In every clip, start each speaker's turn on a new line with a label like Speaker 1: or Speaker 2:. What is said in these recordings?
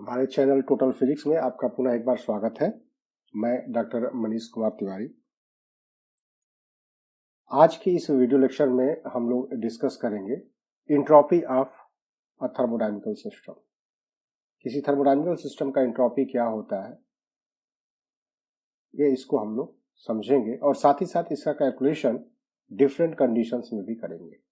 Speaker 1: हमारे channel total physics में आपका पुनः एक बार स्वागत है। मैं डॉक्टर मनीष कुमार तिवारी। आज की इस वीडियो लेक्चर में हम लोग डिस्कस करेंगे entropy of a thermodynamical system. किसी थर्मोडायनेमिकल सिस्टम का एंट्रोपी क्या होता है, ये इसको हम लोग समझेंगे और साथ ही साथ इसका कैलकुलेशन डिफरेंट कंडीशंस में भी करेंगे।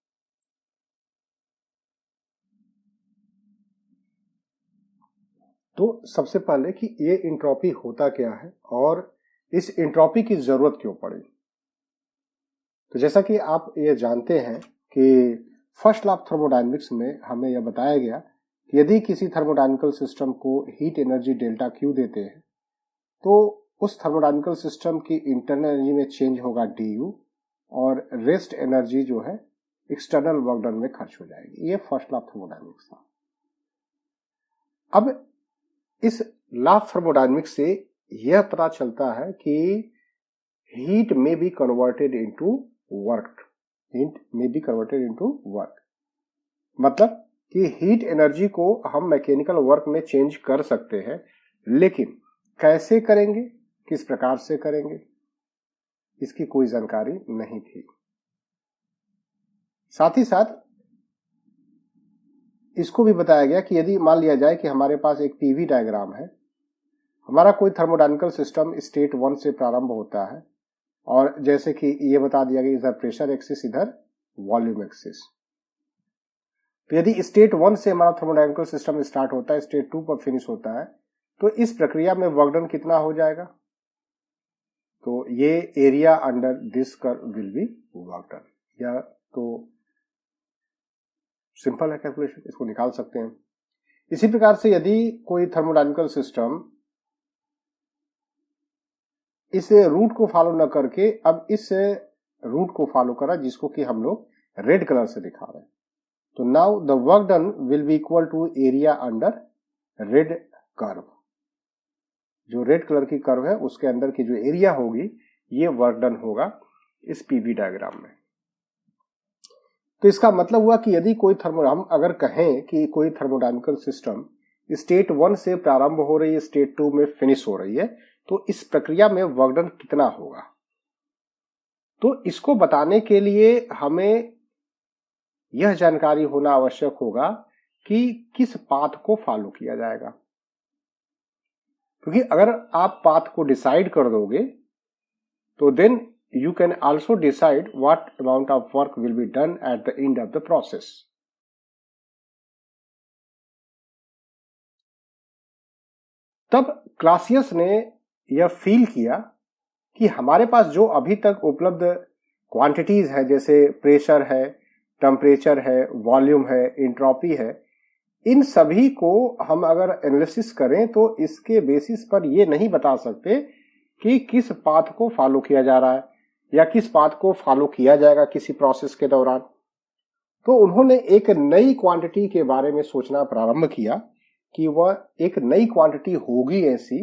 Speaker 1: तो सबसे पहले कि ये एंट्रोपी होता क्या है और इस एंट्रोपी की जरूरत क्यों पड़ी। तो जैसा कि आप ये जानते हैं कि फर्स्ट लॉ ऑफ थर्मोडायनेमिक्स में हमें यह बताया गया कि यदि किसी थर्मोडायनेमिकल सिस्टम को हीट एनर्जी डेल्टा क्यू देते हैं तो उस थर्मोडायनेमिकल सिस्टम की इंटरनल एनर्जी में चेंज होगा du और रेस्ट एनर्जी जो है एक्सटर्नल वर्क डन में खर्च हो जाएगी। ये फर्स्ट लॉ ऑफ थर्मोडायनेमिक्स था। अब इस लॉ ऑफ थर्मोडायनेमिक्स से यह पता चलता है कि हीट में be converted into work. Heat में बी कन्वर्टेड इनटू वर्क मतलब कि हीट एनर्जी को हम मैकेनिकल वर्क में चेंज कर सकते हैं, लेकिन कैसे करेंगे, किस प्रकार से करेंगे, इसकी कोई जानकारी नहीं थी। साथ ही साथ इसको भी बताया गया कि यदि मान लिया जाए कि हमारे पास एक पीवी डायग्राम है, हमारा कोई थर्मोडायनेमिकल सिस्टम स्टेट 1 से प्रारंभ होता है और जैसे कि ये बता दिया गया इधर प्रेशर एक्सिस, इधर वॉल्यूम एक्सिस। तो यदि स्टेट 1 से हमारा थर्मोडायनेमिकल सिस्टम स्टार्ट होता है, स्टेट 2 पर फिनिश होता है, तो इस प्रक्रिया में वर्क डन कितना हो जाएगा। तो ये area under this curve will be work done. या तो सिंपल है कैलकुलेशन, इसको निकाल सकते हैं। इसी प्रकार से यदि कोई थर्मोडायनेमिकल सिस्टम इस रूट को फॉलो न करके अब इस रूट को फॉलो करा, जिसको कि हम लोग रेड कलर से दिखा रहे हैं, तो now the work done will be equal to area under red curve. जो रेड कलर की कर्व है उसके अंदर की जो एरिया होगी ये वर्क डन होगा इस पीवी डायग्राम में। तो इसका मतलब हुआ कि यदि कोई हम अगर कहें कि कोई थर्मोडायनेमिकल सिस्टम स्टेट 1 से प्रारंभ हो रही है, स्टेट 2 में फिनिश हो रही है, तो इस प्रक्रिया में वर्क डन कितना होगा। तो इसको बताने के लिए हमें यह जानकारी होना आवश्यक होगा कि किस पाथ को फॉलो किया जाएगा, क्योंकि अगर आप पाथ को डिसाइड कर दोगे तो then you can also decide what amount of work will be done at the end of the process. तब क्लासियस ने यह फील किया कि हमारे पास जो अभी तक उपलब्ध क्वांटिटीज है, जैसे प्रेशर है, टेम्परेचर है, वॉल्यूम है, एंट्रोपी है, इन सभी को हम अगर एनालिसिस करें तो इसके बेसिस पर यह नहीं बता सकते कि किस पाथ को फॉलो किया जा रहा है या किस पाथ को फॉलो किया जाएगा किसी प्रोसेस के दौरान। तो उन्होंने एक नई क्वांटिटी के बारे में सोचना प्रारंभ किया कि वह एक नई क्वांटिटी होगी ऐसी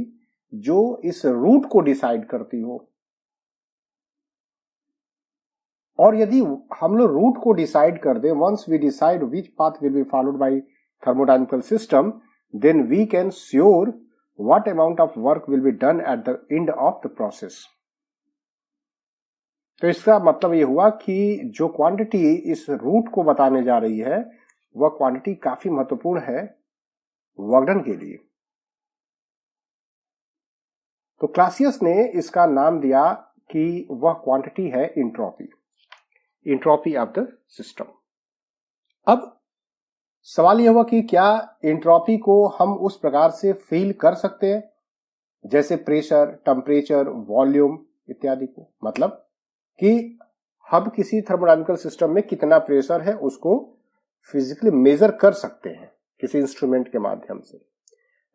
Speaker 1: जो इस रूट को डिसाइड करती हो। और यदि हम लोग रूट को डिसाइड कर दें, once we decide which path will be followed by thermodynamical system, then we can sure what amount of work will be done at the end of the process. तो इसका मतलब यह हुआ कि जो क्वांटिटी इस रूट को बताने जा रही है वह क्वांटिटी काफी महत्वपूर्ण है वर्क डन के लिए। तो क्लासियस ने इसका नाम दिया कि वह क्वांटिटी है entropy, entropy of the system. अब सवाल यह हुआ कि क्या एंट्रोपी को हम उस प्रकार से फील कर सकते हैं जैसे प्रेशर, टेम्परेचर, वॉल्यूम इत्यादि को। मतलब कि हम किसी थर्मोडायनेमिकल सिस्टम में कितना प्रेशर है उसको फिजिकली मेजर कर सकते हैं किसी इंस्ट्रूमेंट के माध्यम से,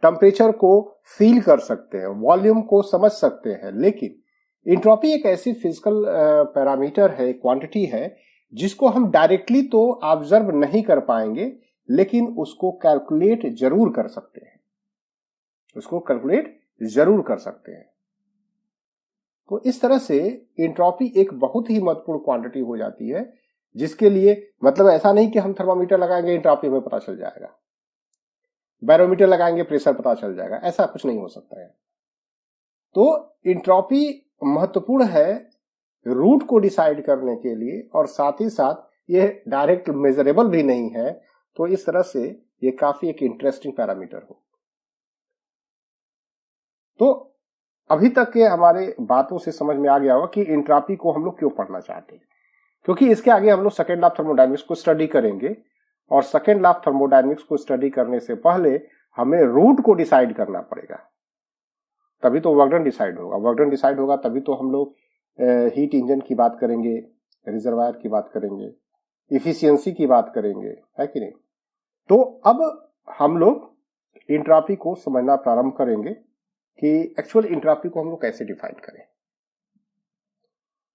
Speaker 1: टेम्परेचर को फील कर सकते हैं, वॉल्यूम को समझ सकते हैं, लेकिन एंट्रोपी एक ऐसी फिजिकल पैरामीटर है, क्वांटिटी है, जिसको हम डायरेक्टली तो ऑब्जर्व नहीं कर पाएंगे, लेकिन उसको कैलकुलेट जरूर कर सकते हैं, उसको कैलकुलेट जरूर कर सकते हैं। तो इस तरह से एंट्रोपी एक बहुत ही महत्वपूर्ण क्वांटिटी हो जाती है, जिसके लिए मतलब ऐसा नहीं कि हम थर्मामीटर लगाएंगे एंट्रोपी हमें पता चल जाएगा। बैरोमीटर लगाएंगे प्रेशर पता चल जाएगा, ऐसा कुछ नहीं हो सकता है। तो इंट्रोपी महत्वपूर्ण है रूट को डिसाइड करने के लिए, और साथ ही साथ ये डायरेक्ट मेजरेबल भी नहीं है, तो इस तरह से ये काफी एक इंटरेस्टिंग पैरामीटर हो। तो अभी तक के हमारे बातों से समझ में आ गया होगा कि एंट्रोपी को हम लोग क्यों पढ़ना चाहते हैं, क्योंकि इसके आगे हम लोग सेकेंड लॉ ऑफ थर्मोडायनेमिक्स को स्टडी करेंगे, और सेकेंड लॉ ऑफ थर्मोडायनेमिक्स को स्टडी करने से पहले हमें रूट को डिसाइड करना पड़ेगा, तभी तो वर्क डन डिसाइड होगा। वर्क डन डिसाइड होगा तभी तो हम लोग हीट इंजन की बात करेंगे, रिजर्वायर की बात करेंगे, इफिशियंसी की बात करेंगे, है कि नहीं। तो अब हम लोग एंट्रोपी को समझना प्रारंभ करेंगे कि एक्चुअल एंट्रोपी को हम लोग कैसे डिफाइन करें।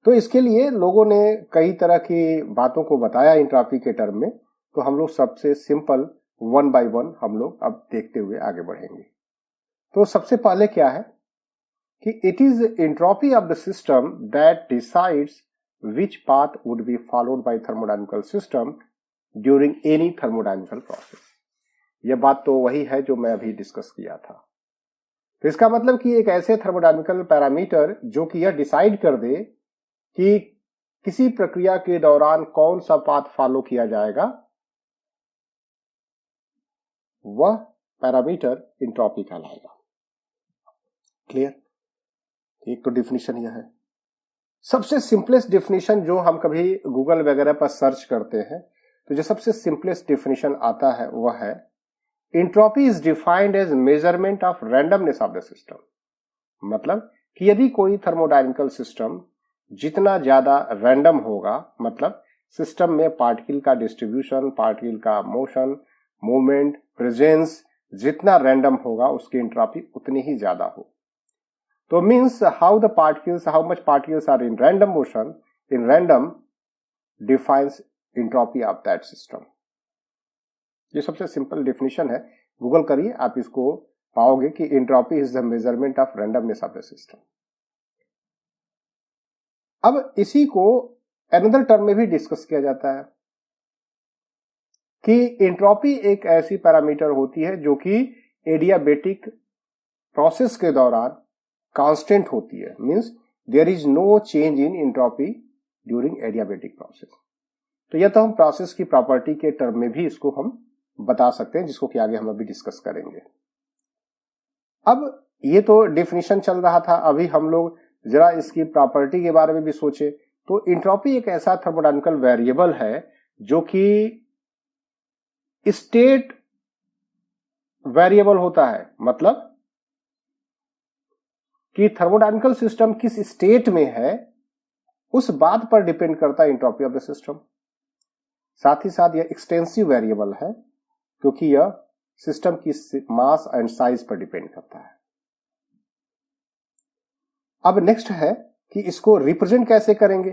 Speaker 1: तो इसके लिए लोगों ने कई तरह की बातों को बताया एंट्रोपी के टर्म में, तो हम लोग सबसे सिंपल वन बाय वन हम लोग अब देखते हुए आगे बढ़ेंगे। तो सबसे पहले क्या है कि it is entropy of the system that decides which path would be followed by thermodynamical system during any thermodynamical process। यह बात तो वही है जो मैं अभी डिस्कस किया था। तो इसका मतलब कि एक ऐसे थर्मोडायनामिकल पैरामीटर जो कि यह डिसाइड कर दे कि किसी प्रक्रिया के दौरान कौन सा पाथ फॉलो किया जाएगा, वह पैरामीटर एंट्रोपी कहलाएगा। क्लियर? एक तो डिफिनीशन यह है। सबसे सिंपलेस्ट डेफिनेशन जो हम कभी गूगल वगैरह पर सर्च करते हैं, तो जो सबसे सिंपलेस्ट डेफिनेशन आता है वह है entropy is defined as measurement of randomness of the system. मतलब कि यदि कोई थर्मोडायनामिकल सिस्टम जितना ज्यादा रैंडम होगा, मतलब सिस्टम में पार्टिकल का डिस्ट्रीब्यूशन, पार्टिकल का मोशन, मूवमेंट, प्रेजेंस जितना रैंडम होगा उसकी एंट्रोपी उतनी ही ज्यादा हो। तो means how much particles are in random motion, in random defines entropy of that system। ये सबसे सिंपल डेफिनेशन है, गूगल करिए आप इसको पाओगे कि entropy is the measurement of randomness of the system. अब इसी को अनदर टर्म में भी डिस्कस किया जाता है कि एंट्रोपी एक ऐसी पैरामीटर होती है जो कि एडियाबेटिक प्रोसेस के दौरान कांस्टेंट होती है, means there is no change in entropy during adiabatic process. तो यह तो हम प्रोसेस की प्रॉपर्टी के टर्म में भी इसको हम बता सकते हैं, जिसको कि आगे हम अभी डिस्कस करेंगे। अब ये तो डेफिनेशन चल रहा था, अभी हम लोग जरा इसकी प्रॉपर्टी के बारे में भी सोचे। तो एंट्रोपी एक ऐसा थर्मोडायनामिकल वेरिएबल है जो कि स्टेट वेरिएबल होता है, मतलब कि थर्मोडायनामिकल सिस्टम किस स्टेट में है उस बात पर डिपेंड करता है एंट्रोपी ऑफ द सिस्टम। साथ ही साथ यह एक्सटेंसिव वेरिएबल है क्योंकि यह सिस्टम की मास एंड साइज पर डिपेंड करता है। अब नेक्स्ट है कि इसको रिप्रेजेंट कैसे करेंगे।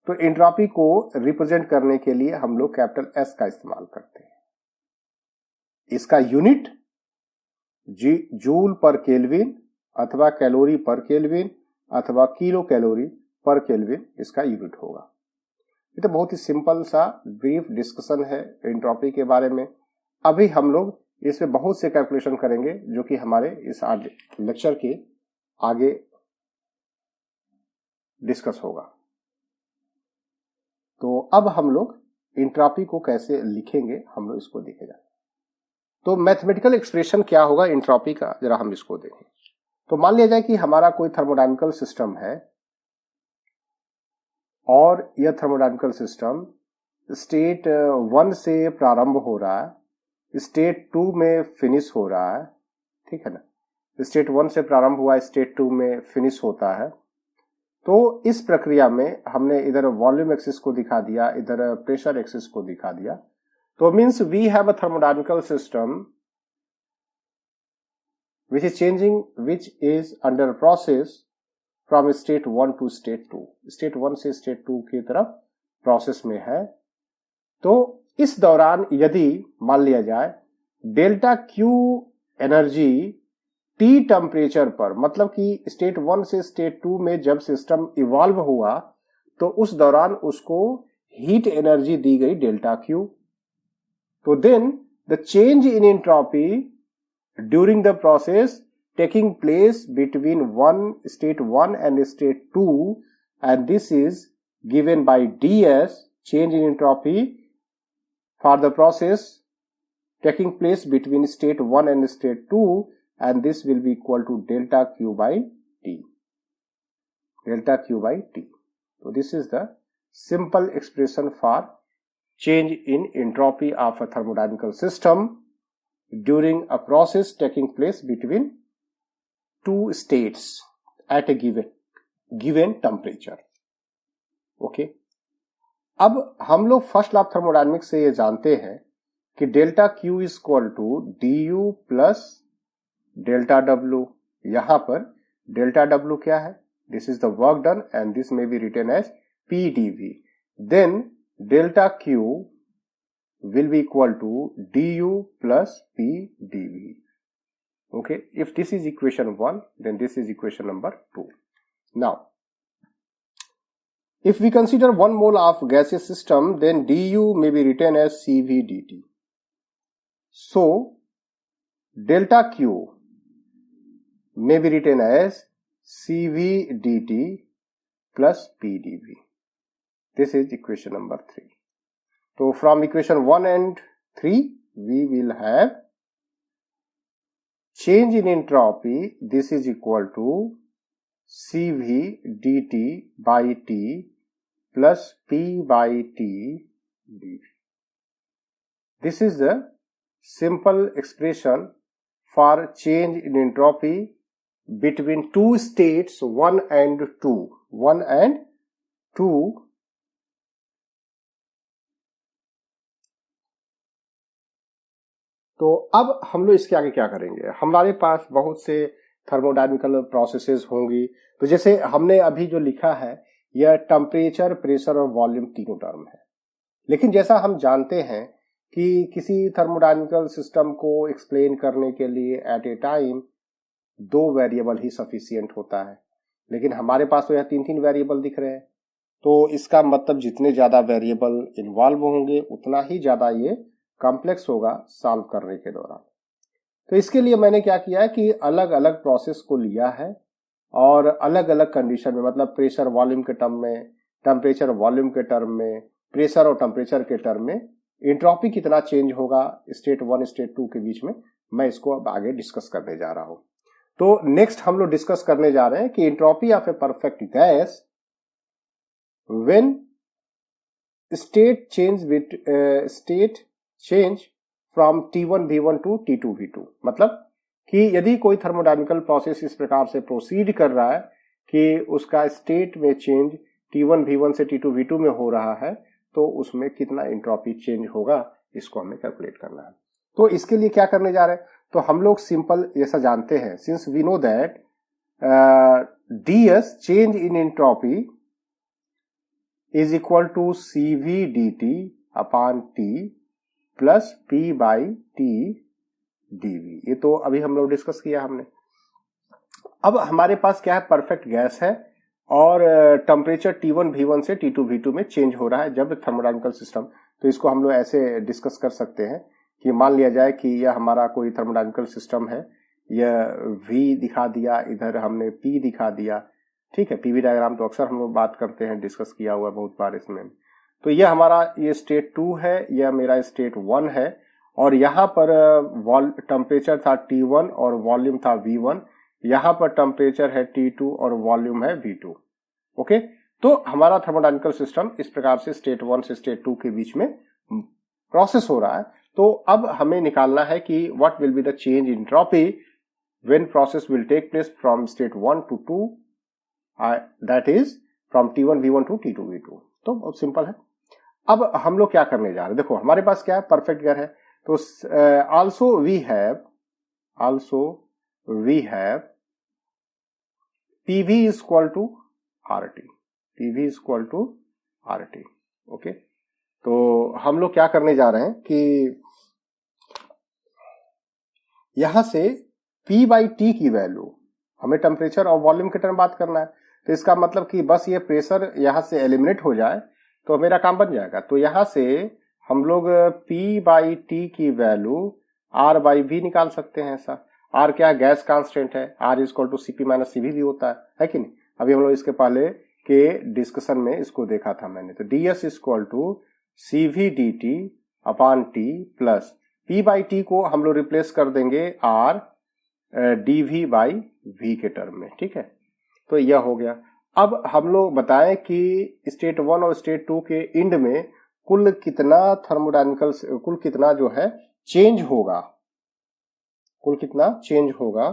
Speaker 1: तो एंट्रोपी को रिप्रेजेंट करने के लिए हम लोग कैपिटल एस का इस्तेमाल करते हैं। इसका यूनिट जूल पर केल्विन अथवा कैलोरी पर केल्विन अथवा किलो कैलोरी पर केल्विन इसका यूनिट होगा। ये तो बहुत ही सिंपल सा ब्रीफ डिस्कशन है एंट्रोपी के बारे में। अभी हम लोग इसमें बहुत से कैलकुलेशन करेंगे जो कि हमारे इस लेक्चर के आगे डिस्कस होगा। तो अब हम लोग एंट्रोपी को कैसे लिखेंगे हम लोग इसको देखेंगे। तो मैथमेटिकल एक्सप्रेशन क्या होगा एंट्रोपी का, जरा हम इसको देखें। तो मान लिया जाए कि हमारा कोई थर्मोडायनामिकल सिस्टम है और यह थर्मोडायनामिकल सिस्टम स्टेट 1 से प्रारंभ हो रहा है, स्टेट 2 में फिनिश हो रहा है, ठीक है ना। स्टेट 1 से प्रारंभ हुआ, स्टेट 2 में फिनिश होता है। तो इस प्रक्रिया में हमने इधर वॉल्यूम एक्सिस को दिखा दिया, इधर प्रेशर एक्सिस को दिखा दिया। तो means we have a thermodynamical system which is changing, which is under process from state 1 to state 2। state 1 से state 2 की तरफ प्रोसेस में है। तो इस दौरान यदि मान लिया जाए delta Q energy T temperature पर, मतलब कि स्टेट 1 से स्टेट 2 में जब सिस्टम इवॉल्व हुआ तो उस दौरान उसको हीट एनर्जी दी गई डेल्टा क्यू। तो then the change in entropy during the process taking place between state 1 and state 2, and this is given by ds, change in entropy for the process taking place between state 1 and state 2, and this will be equal to delta Q by T. Delta Q by T. So this is the simple expression for change in entropy of a thermodynamical system during a process taking place between two states at a given temperature. Okay, अब हम लोग first law of thermodynamics से ये जानते हैं कि delta Q is equal to du plus delta W. यहां पर डेल्टा W क्या है? This is the work done and this may be written as PdV. Then delta Q will be equal to du plus PdV. Okay, if this is equation 1, then this is equation number 2. Now, if we consider 1 mole of gaseous system, then du may be written as Cv dt. So, delta Q may be written as Cv dt plus PdV. This is equation number 3. So from equation 1 and 3, we will have change in entropy. This is equal to Cv dt by T plus P by T dV. This is the simple expression for change in entropy between two states 1 and 2. 1 and 2. तो अब हम लोग इसके आगे क्या करेंगे? हमारे पास बहुत से थर्मोडायनेमिकल प्रोसेसेस होंगी. तो जैसे हमने अभी जो लिखा है यह टेम्परेचर, प्रेशर और वॉल्यूम तीनों टर्म है. लेकिन जैसा हम जानते हैं कि किसी थर्मोडायनेमिकल सिस्टम को एक्सप्लेन करने के लिए एट ए टाइम 2 वेरिएबल ही सफिशिएंट होता है. लेकिन हमारे पास तो यह 3-3 वेरिएबल दिख रहे हैं. तो इसका मतलब जितने ज्यादा वेरिएबल इन्वॉल्व होंगे उतना ही ज्यादा ये कॉम्प्लेक्स होगा सॉल्व करने के दौरान. तो इसके लिए मैंने क्या किया है कि अलग अलग प्रोसेस को लिया है और अलग अलग कंडीशन में, मतलब प्रेशर वॉल्यूम के टर्म में, टेम्परेचर वॉल्यूम के टर्म में, प्रेशर और टेम्परेचर के टर्म में एंट्रोपी कितना चेंज होगा स्टेट 1 स्टेट 2 के बीच में, मैं इसको अब आगे डिस्कस करने जा रहा हूं. तो नेक्स्ट हम लोग डिस्कस करने जा रहे हैं कि entropy of a perfect gas when state change from T1 V1 to T2 V2. मतलब कि यदि कोई थर्मोडायनेमिकल प्रोसेस इस प्रकार से प्रोसीड कर रहा है कि उसका स्टेट में चेंज T1 V1 से T2 V2 में हो रहा है, तो उसमें कितना एंट्रोपी चेंज होगा इसको हमें कैलकुलेट करना है. तो इसके लिए क्या करने जा रहे हैं? तो हम लोग सिंपल ऐसा जानते हैं, since we know that ds change in entropy is equal to Cv dt upon T plus P by T dV. ये तो अभी हम लोग डिस्कस किया हमने. अब हमारे पास क्या है? परफेक्ट गैस है और टेम्परेचर T1 V1 से T2 V2 में चेंज हो रहा है जब थर्मोडायनेमिकल सिस्टम. तो इसको हम लोग ऐसे डिस्कस कर सकते हैं कि मान लिया जाए कि यह हमारा कोई थर्मोडायनेमिकल सिस्टम है, यह V दिखा दिया, इधर हमने P दिखा दिया. ठीक है, पीवी डायग्राम तो अक्सर हम लोग बात करते हैं, डिस्कस किया हुआ बहुत बार इसमें. तो यह हमारा ये स्टेट 2 है, यह मेरा स्टेट 1 है और यहां पर टेम्परेचर था T1 और वॉल्यूम था V1. यहां पर टेम्परेचर है T2 और वॉल्यूम है V2. ओके, तो हमारा थर्मोडायनेमिकल सिस्टम इस प्रकार से स्टेट 1 से स्टेट 2 के बीच में प्रोसेस हो रहा है. तो अब हमें निकालना है कि what will be the change in entropy when process will take place from state 1 to 2, that is from T1 V1 to T2 V2. तो बहुत सिंपल है. अब हम लोग क्या करने जा रहे हैं? देखो हमारे पास क्या है? परफेक्ट गैस है. तो also we have PV is equal to RT. PV is equal to RT. Okay, तो हम लोग क्या करने जा रहे हैं कि यहां से P बाई T की वैल्यू, हमें टेम्परेचर और वॉल्यूम के टर्म बात करना है. तो इसका मतलब कि बस ये प्रेशर यहां से एलिमिनेट हो जाए तो मेरा काम बन जाएगा. तो यहां से हम लोग P बाई T की वैल्यू R बाई V निकाल सकते हैं ऐसा. आर क्या गैस कांस्टेंट है, R is equal to CP minus CV भी होता है कि नहीं। अभी हम लोग इसके पहले के डिस्कशन में इसको देखा था मैंने। तो D S equal to CV D T upon T plus P by T को हम लोग रिप्लेस कर देंगे R D V by V के टर्म में, ठीक है। तो यह हो गया। अब हम लोग बताएं कि स्टेट 1 और स्टेट 2 के एंड में कुल कितना थर्मोडायनेमिकल, कुल कितना जो है चेंज होगा, कुल कितना चेंज होगा।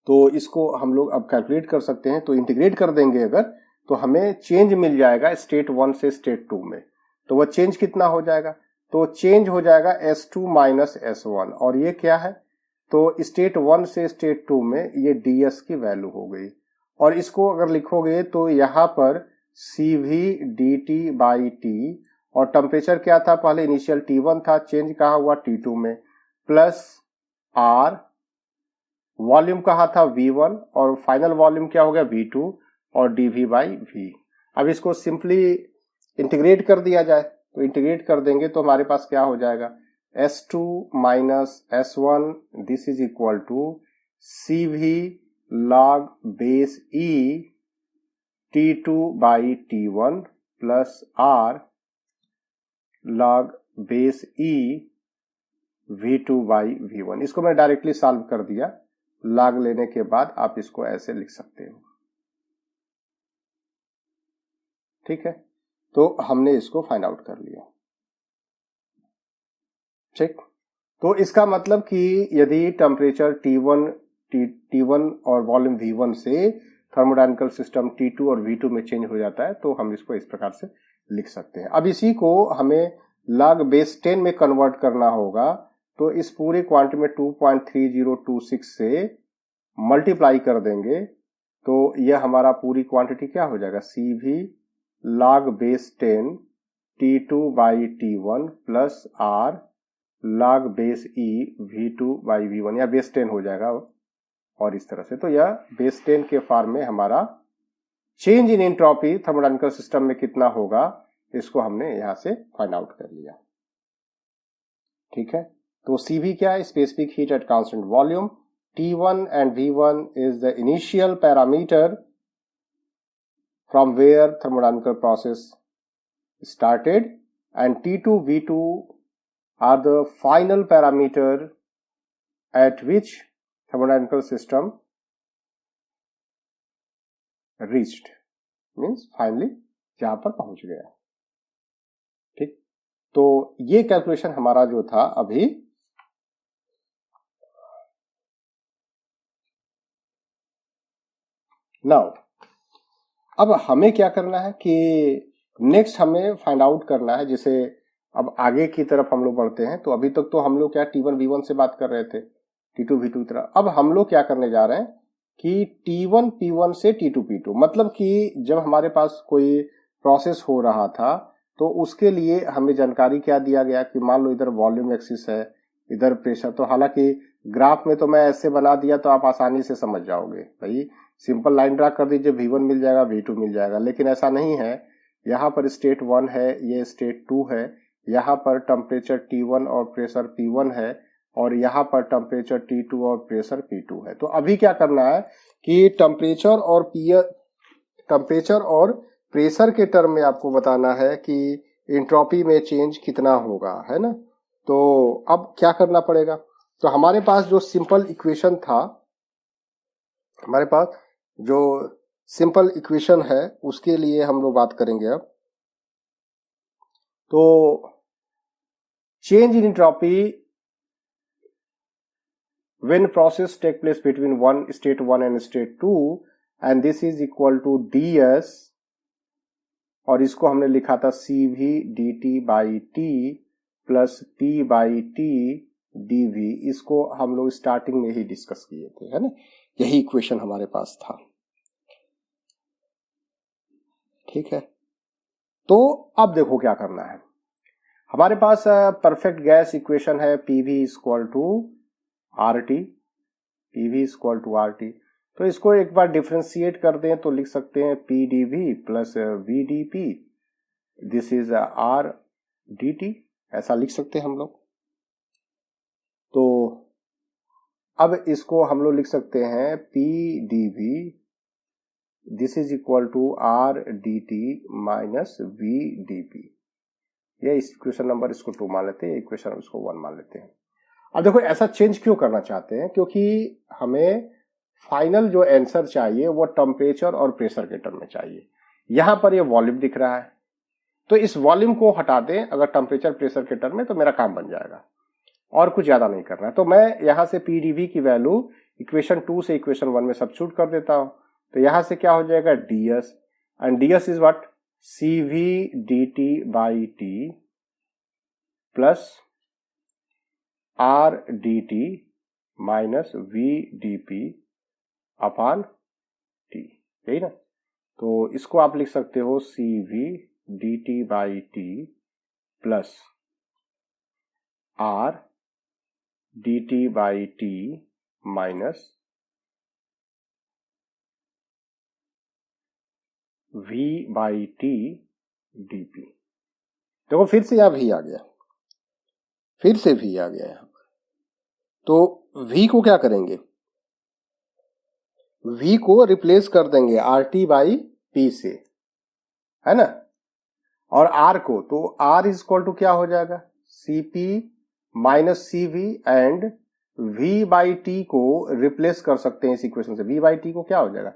Speaker 1: तो इसको हम लोग अब कैलकुलेट कर सकते हैं। तो इंटीग्रेट कर देंगे अगर, तो हमें चेंज मिल जाएगा स्टेट 1 से स्टेट 2 में। तो वह चेंज कितना हो जाएगा, तो चेंज हो जाएगा S2 माइनस S1। और ये क्या है, तो स्टेट 1 से स्टेट 2 में ये ds की वैल्यू हो गई। और इसको अगर लिखोगे तो यहां पर CV dt बाई टी, और टेम्परेचर क्या था पहले, इनिशियल T1 था, चेंज कहा हुआ T2 में, प्लस R, वॉल्यूम कहा था V1 और फाइनल वॉल्यूम क्या हो गया V2 और dV बाई V। अब इसको सिंपली इंटीग्रेट कर दिया जाए, तो इंटीग्रेट कर देंगे तो हमारे पास क्या हो जाएगा, S2 minus S1 this is equal to CV log base E T2 by T1 plus R log base E V2 by V1। इसको मैं डायरेक्टली सॉल्व कर दिया, log लेने के बाद आप इसको ऐसे लिख सकते हो, ठीक है। तो हमने इसको फाइंड आउट कर लिया, ठीक। तो इसका मतलब कि यदि टेम्परेचर T1 और वॉल्यूम V1 से थर्मोडायनेमिकल सिस्टम T2 और V2 में चेंज हो जाता है, तो हम इसको इस प्रकार से लिख सकते हैं। अब इसी को हमें log बेस 10 में कन्वर्ट करना होगा। तो इस पूरे क्वांटिटी में 2.3026 से मल्टीप्लाई कर देंगे, तो यह हमारा पूरी क्वांटिटी क्या हो जाएगा, CV log base 10 T2 by T1 plus R log base E V2 by V1, या बेस 10 हो जाएगा और इस तरह से। तो यह बेस 10 के फॉर्म में हमारा change in entropy thermodynamical system में कितना होगा, इसको हमने यहां से फाइंड आउट कर लिया, ठीक है। तो CV क्या है, specific heat at constant volume. T1 and V1 is the initial parameter from where thermodynamical process started, and T2, V2 are the final parameter at which thermodynamical system reached, means finally जहां पर पहुंच गया, ठीक। तो ये calculation हमारा जो था अभी नाउ, अब हमें क्या करना है कि नेक्स्ट हमें फाइंड आउट करना है, जैसे अब आगे की तरफ हम लोग बढ़ते हैं। तो अभी तक तो हम लोग क्या T1 V1 से बात कर रहे थे, T2 V2 की तरह। अब हम लोग क्या करने जा रहे हैं कि T1 P1 से T2 P2, मतलब कि जब हमारे पास कोई प्रोसेस हो रहा था तो उसके लिए हमें जानकारी क्या दिया गया कि मान लो इधर वॉल्यूम एक्सिस है, इधर प्रेशर। तो हालांकि ग्राफ में तो मैं ऐसे बना दिया तो आप आसानी से समझ जाओगे, भाई सिंपल लाइन ड्रा कर दीजिए, V1 मिल जाएगा, V2 मिल जाएगा। लेकिन ऐसा नहीं है, यहाँ पर स्टेट 1 है, ये स्टेट 2 है, यहाँ पर टेम्परेचर T1 और प्रेशर P1 है, और यहाँ पर टेम्परेचर T2 और प्रेशर P2 है। तो अभी क्या करना है कि टेम्परेचर और प्रेशर के टर्म में आपको बताना है कि एंट्रोपी में चेंज कितना होगा, है ना। तो अब क्या करना पड़ेगा, तो हमारे पास जो सिंपल इक्वेशन था, हमारे पास जो सिंपल इक्वेशन है उसके लिए हम लोग बात करेंगे अब। तो change in entropy when process take place between state 1 and state 2 and this is equal to ds, और इसको हमने लिखा था CV dt by t plus p by t dv। इसको हम लोग स्टार्टिंग में ही डिस्कस किए थे, है ना। यही इक्वेशन हमारे पास था, ठीक है। तो अब देखो क्या करना है, हमारे पास परफेक्ट गैस इक्वेशन है PV equal to RT, PV equal to RT। तो इसको एक बार डिफ्रेंशिएट कर दें तो लिख सकते हैं PdV plus VdP, this is RdT, ऐसा लिख सकते हैं हम लोग। तो अब इसको हम लोग लिख सकते हैं P D V this is equal to R D T minus V D P. ये इक्वेशन नंबर इसको 2 मान लेते हैं, इक्वेशन इसको 1 मान लेते हैं। अब देखो ऐसा चेंज क्यों करना चाहते हैं, क्योंकि हमें फाइनल जो आंसर चाहिए वो टेम्परेचर और प्रेशर के टर्म में चाहिए। यहां पर ये वॉल्यूम दिख रहा है, तो इस वॉल्यूम को हटा दें अगर टेम्परेचर प्रेशर के टर्म में, तो मेरा काम बन जाएगा और कुछ ज्यादा नहीं करना है। तो मैं यहां से पीडीवी की वैल्यू इक्वेशन 2 से इक्वेशन 1 में सब्स्टिट्यूट कर देता हूं। तो यहां से क्या हो जाएगा DS, and DS is what CV D T by T plus R D T minus V D P upon T, यही ना। तो इसको आप लिख सकते हो CV D T by T plus R D T by T minus V by T D P. देखो फिर से यहां वी आ गया, फिर से वी आ गया यहां पर। तो वी को क्या करेंगे, वी को रिप्लेस कर देंगे आर टी बाई पी से, है ना। और आर को, तो आर इज इक्वल टू क्या हो जाएगा CP minus CV, and V by T को रिप्लेस कर सकते हैं इस इक्वेशन से। वी बाई टी को क्या हो जाएगा,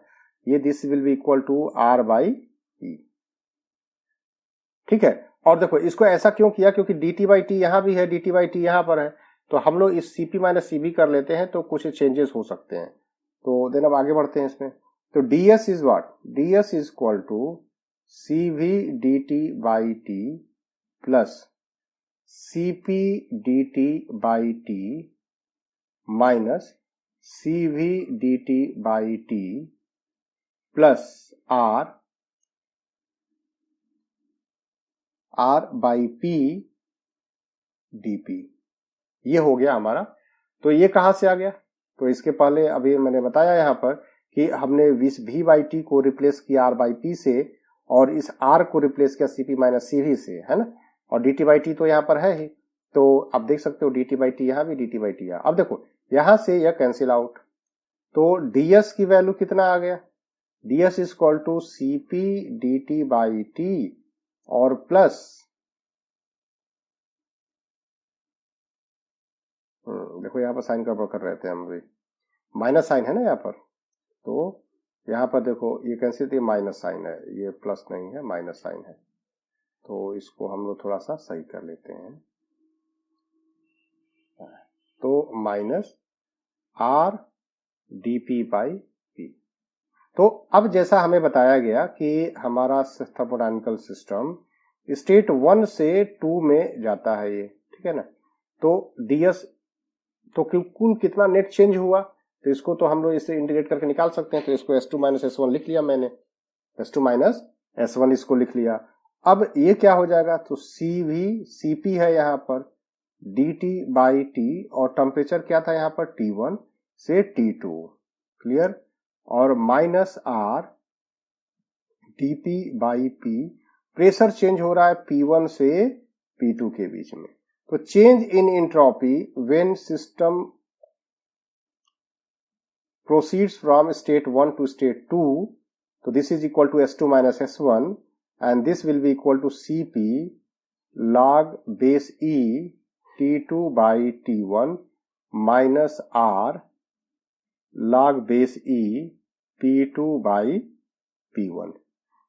Speaker 1: ये this will be equal to R by P, ठीक है। और देखो इसको ऐसा क्यों किया, क्योंकि डी टी बाई टी यहां भी है, डी टी बाई टी यहां पर है, तो हम लोग इस सीपी माइनस सीबी कर लेते हैं तो कुछ चेंजेस हो सकते हैं। तो देन अब आगे बढ़ते हैं इसमें। तो ds is what, ds is equal to cv dt by T plus cp dt by T minus cv dt by T plus r by p dp। ये हो गया हमारा। तो ये कहां से आ गया, तो इसके पहले अभी मैंने बताया यहां पर कि हमने v बाई टी को रिप्लेस किया r बाई पी से, और इस r को रिप्लेस किया cp माइनस cv से, है ना। और dt बाई टी तो यहां पर है ही, तो आप देख सकते हो dt बाई टी यहां भी, dt बाई टी यहां। अब देखो यहां से यह कैंसिल आउट, तो ds की वैल्यू कितना आ गया, ds is equal to cp dt by T और प्लस देखो यहां पर साइन गड़बड़ कर रहे थे हम भी, माइनस साइन है ना यहाँ पर। तो यहां पर देखो ये कैंसिल थी, माइनस साइन है, ये प्लस नहीं है, माइनस साइन है। तो इसको हम लोग थोड़ा सा सही कर लेते हैं। तो minus R D P by P. तो अब जैसा हमें बताया गया कि हमारा थर्मोडायनामिकल सिस्टम स्टेट 1 से 2 में जाता है ये, ठीक है ना। तो ds तो कुल कितना नेट चेंज हुआ, तो इसको तो हम लोग इसे इंटीग्रेट करके निकाल सकते हैं। तो इसको s2 माइनस s1 लिख लिया मैंने, s2 माइनस s1 इसको लिख लिया। अब ये क्या हो जाएगा, तो cv cp है यहाँ पर dt बाई टी, और टेम्परेचर क्या था यहाँ पर T1 से T2, क्लियर। और minus r dp by P, pressure change हो रहा है P1 से P2 के बीच में। तो change in entropy when system proceeds from state 1 to state 2, तो this is equal to s2 minus s1, and this will be equal to cp log base e T2 by T1 minus r log base e P2 by P1।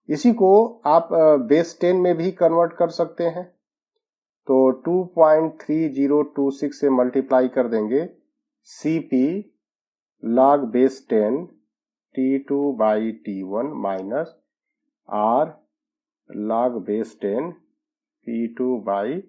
Speaker 1: इसी को आप base 10 में भी convert कर सकते हैं। तो 2.3026 से मल्टीप्लाई कर देंगे cp log base 10 T2 by T1 minus r log base 10 P2 by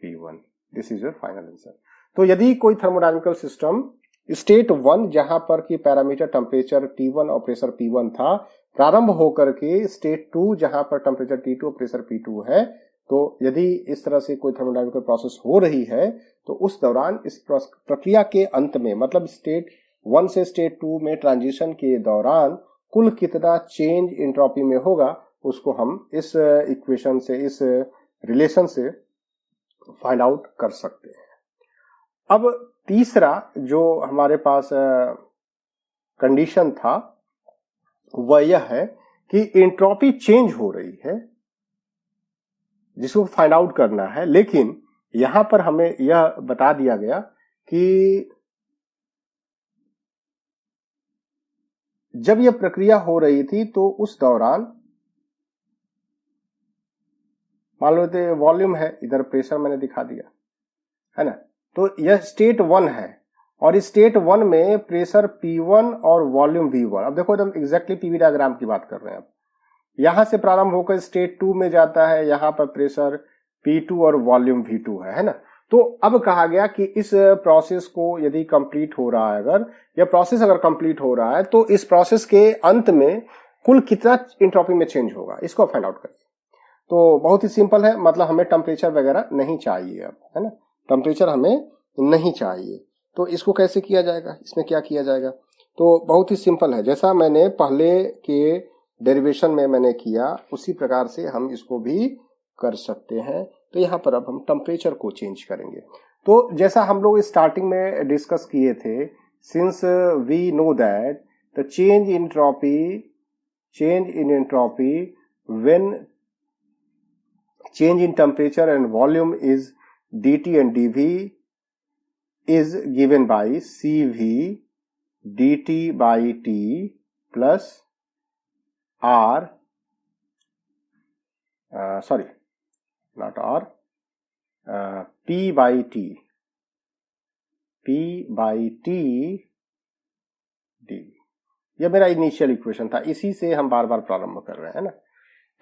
Speaker 1: P1। This is your final answer. तो यदि कोई थर्मोडायनामिकल सिस्टम स्टेट 1 जहां पर की पैरामीटर टेम्परेचर T1 और प्रेशर P1 था, प्रारंभ होकर के स्टेट 2 जहां पर टेम्परेचर T2 और प्रेशर P2 है, तो यदि इस तरह से कोई थर्मोडायनामिकल प्रोसेस हो रही है, तो उस दौरान इस प्रक्रिया के अंत में, मतलब स्टेट 1 से स्टेट 2 में ट्रांजिशन के दौरान कुल कितना चेंज एंट्रोपी में होगा, उसको हम इस इक्वेशन से, इस रिलेशन से फाइंड आउट कर सकते हैं। अब तीसरा जो हमारे पास कंडीशन था वह यह है कि एंट्रोपी चेंज हो रही है, जिसको फाइंड आउट करना है। लेकिन यहां पर हमें यह बता दिया गया कि जब यह प्रक्रिया हो रही थी तो उस दौरान मान लो तो वॉल्यूम है, इधर प्रेशर मैंने दिखा दिया है ना, तो यह स्टेट 1 है और इस स्टेट 1 में प्रेशर P1 और वॉल्यूम V1। अब देखो एकदम एग्जैक्टली पीवी डायग्राम की बात कर रहे हैं। अब यहां से प्रारंभ होकर स्टेट 2 में जाता है, यहां पर प्रेशर P2 और वॉल्यूम V2 है ना। तो अब कहा गया कि इस प्रोसेस को यदि कंप्लीट हो रहा है, अगर यह प्रोसेस अगर कंप्लीट हो रहा है तो इस प्रोसेस के अंत में कुल कितना एंट्रोपी में चेंज होगा, इसको फाइंड आउट करिए। तो बहुत ही सिंपल है, मतलब हमें टेम्परेचर वगैरह नहीं चाहिए अब, है ना, टेम्परेचर हमें नहीं चाहिए। तो इसको कैसे किया जाएगा, इसमें क्या किया जाएगा? तो बहुत ही सिंपल है, जैसा मैंने पहले के डेरिवेशन में मैंने किया उसी प्रकार से हम इसको भी कर सकते हैं। तो यहाँ पर अब हम टेम्परेचर को चेंज करेंगे। तो जैसा हम लोग स्टार्टिंग में डिस्कस किए थे, since we know that the change in entropy when change in temperature and volume is dt and dv is given by cv dt by t plus r sorry not r p by t dv। यह मेरा initial equation था, इसी से हम बार बार प्रारंभ कर रहे हैं ना।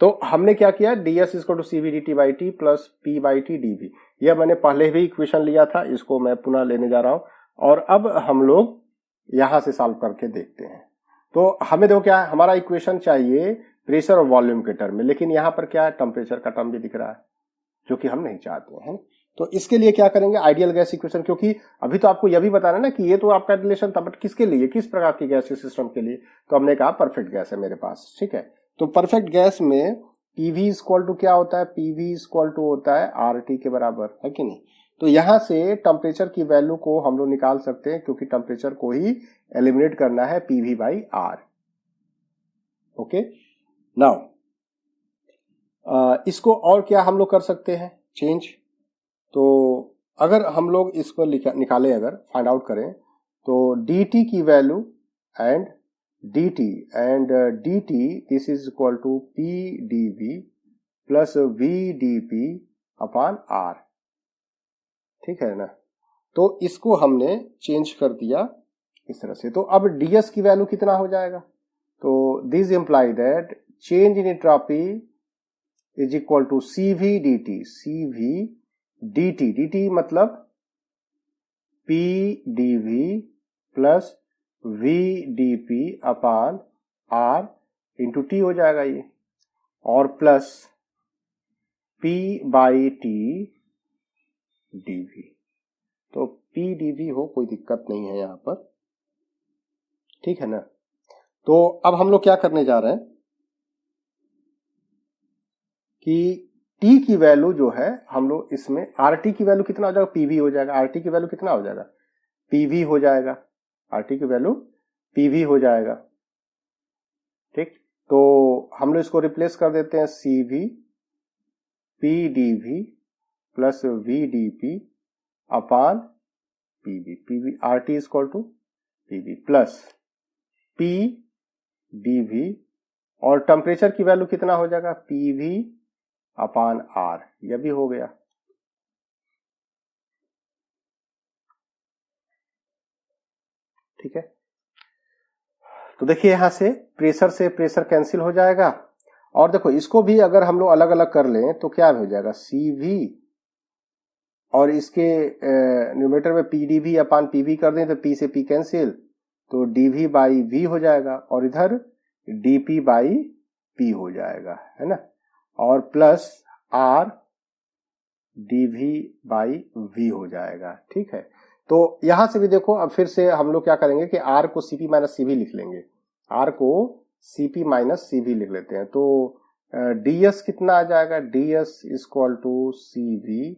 Speaker 1: तो हमने क्या किया, ds equal to cv dt by t plus p by t dv। यह मैंने पहले भी इक्वेशन लिया था, इसको मैं पुनः लेने जा रहा हूं और अब हम लोग यहां से सॉल्व करके देखते हैं। तो हमें देखो क्या है, हमारा इक्वेशन चाहिए प्रेशर और वॉल्यूम के टर्म में, लेकिन यहां पर क्या है, टेम्परेचर का टर्म भी दिख रहा है जो कि हम नहीं चाहते हैं। तो इसके लिए क्या करेंगे, आइडियल गैस इक्वेशन, क्योंकि अभी तो आपको यह भी बताना ना कि ये तो आपका रिलेशन था, बट किसके लिए, किस प्रकार की गैस सिस्टम के लिए? तो हमने कहा परफेक्ट गैस है मेरे पास, ठीक है। तो परफेक्ट गैस में पीवी इक्वल टू क्या होता है, पीवी इक्वल टू होता है आरटी के बराबर, है कि नहीं। तो यहां से टेम्परेचर की वैल्यू को हम लोग निकाल सकते हैं, क्योंकि टेम्परेचर को ही एलिमिनेट करना है PV by R. Okay, now इसको और क्या हम लोग कर सकते हैं चेंज। तो अगर हम लोग इसको निकालें, अगर फाइंड आउट करें, तो dt की value and dt this is equal to p dv plus v dp upon r, ठीक है ना। तो इसको हमने चेंज कर दिया इस तरह से। तो अब ds की वैल्यू कितना हो जाएगा, तो this imply that change in entropy is equal to cv dt मतलब p dv plus v dp upon r into t हो जाएगा ये, और plus p by t dv। तो p dv हो, कोई दिक्कत नहीं है यहां पर, ठीक है ना। तो अब हम लोग क्या करने जा रहे हैं कि t की वैल्यू जो है हम लोग इसमें RT की वैल्यू कितना हो जाएगा, PV हो जाएगा। RT की वैल्यू कितना हो जाएगा, PV हो जाएगा, RT की वैल्यू PV हो जाएगा, ठीक। तो हम लोग इसको रिप्लेस कर देते हैं, CV PdV plus VdP upon PV RT equal to PV plus PdV, और टेम्परेचर की वैल्यू कितना हो जाएगा, PV अपॉन R, यह भी हो गया। ठीक है, तो देखिए यहां से प्रेशर कैंसिल हो जाएगा, और देखो इसको भी अगर हम लोग अलग अलग कर लें तो क्या हो जाएगा, CV और इसके न्यूमरेटर में PdV अपॉन PV कर दें तो P से P कैंसिल, तो DV बाई V हो जाएगा, और इधर DP बाई P हो जाएगा, है ना, और plus R DV by V हो जाएगा, ठीक है। तो यहां से भी देखो, अब फिर से हम लोग क्या करेंगे कि R को CP माइनस CV लिख लेंगे, R को CP माइनस CV लिख लेते हैं। तो DS कितना आ जाएगा, DS equal to CV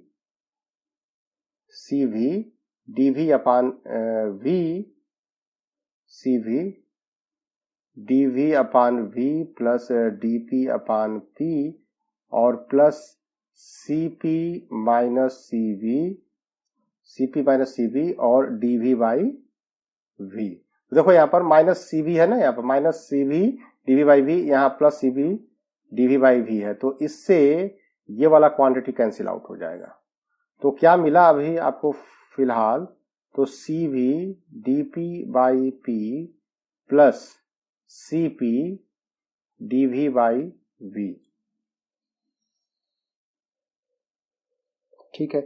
Speaker 1: dv upon v cv dv upon v plus dp upon p और प्लस cp माइनस cv और dv बाई v। देखो यहाँ पर माइनस cv है ना, यहाँ पर minus cv dv by v, यहाँ plus cv dv by v है, तो इससे ये वाला क्वांटिटी कैंसिल आउट हो जाएगा। तो क्या मिला अभी आपको फिलहाल, तो cv dp by p plus cp dv by v। ठीक है,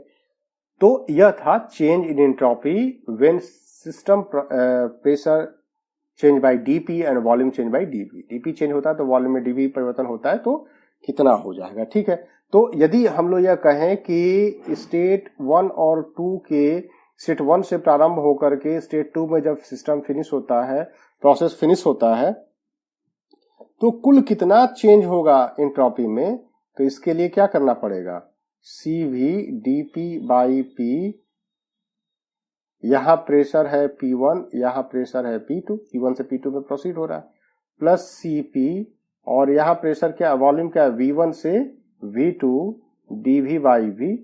Speaker 1: तो यह था change in entropy when system pressure change bye dp and volume change bye dv। dp change होता है तो वॉल्यूम में dv परिवर्तन होता है, तो कितना हो जाएगा। ठीक है, तो यदि हम लोग यह कहें कि स्टेट 1 और 2 के स्टेट 1 से प्रारंभ होकर के स्टेट 2 में जब सिस्टम फिनिश होता है, प्रोसेस फिनिश होता है, तो कुल कितना चेंज होगा एंट्रोपी में, तो इसके लिए क्या करना पड़ेगा, cv dp बाई p, यहां प्रेशर है P1, यहां प्रेशर है P2, P1 से P2 में प्रोसीड हो रहा है, प्लस cp और यहां प्रेशर क्या, वॉल्यूम क्या है, V1 से V2 dv बाई v।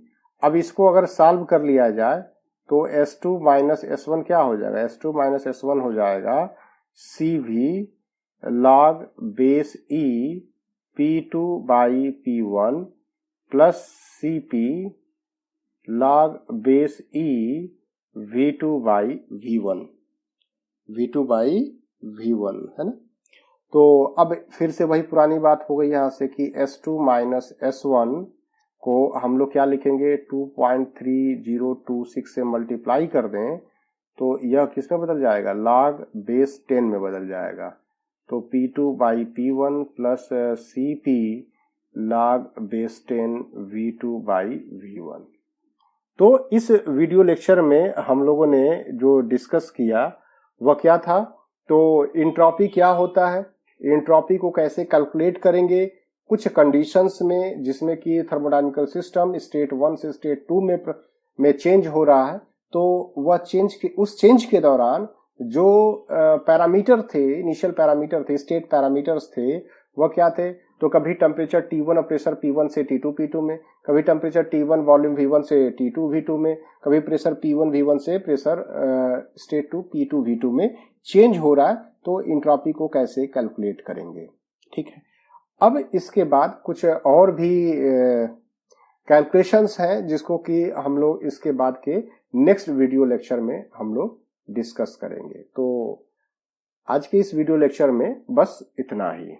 Speaker 1: अब इसको अगर सॉल्व कर लिया जाए तो S2 माइनस S1 क्या हो जाएगा, S2 माइनस S1 हो जाएगा cv log base e P2 by P1 plus cp log base e V2 by V1, V2 by V1 है ना। तो अब फिर से वही पुरानी बात हो गई यहां से कि S2 माइनस S1 को हम लोग क्या लिखेंगे, 2.3026 से मल्टीप्लाई कर दें तो यह किस में बदल जाएगा, log बेस 10 में बदल जाएगा। तो P2 by P1 plus CP log base 10 V2 by V1। तो इस वीडियो लेक्चर में हम लोगों ने जो डिस्कस किया वह क्या था, तो एंट्रोपी क्या होता है, एंट्रोपी को कैसे कैलकुलेट करेंगे कुछ कंडीशंस में, जिसमें कि थर्मोडायनामिकल सिस्टम स्टेट 1 से स्टेट 2 में चेंज हो रहा है, तो वह उस चेंज के दौरान जो पैरामीटर थे, इनिशियल पैरामीटर थे, स्टेट पैरामीटर्स थे, वह क्या थे, तो कभी टेम्परेचर T1 और प्रेशर P1 से T2 P2 में, कभी टेम्परेचर T1 वॉल्यूम V1 से T2 V2 में, कभी प्रेशर P1 V1 से प्रेशर स्टेट 2 P2 V2 में चेंज हो रहा है, तो एंट्रोपी को कैसे कैलकुलेट करेंगे। ठीक है, अब इसके बाद कुछ और भी कैलकुलेशंस हैं जिसको कि हम लोग इसके बाद के नेक्स्ट वीडियो लेक्चर में हम लोग डिस्कस करेंगे। तो आज के इस वीडियो लेक्चर में बस इतना ही।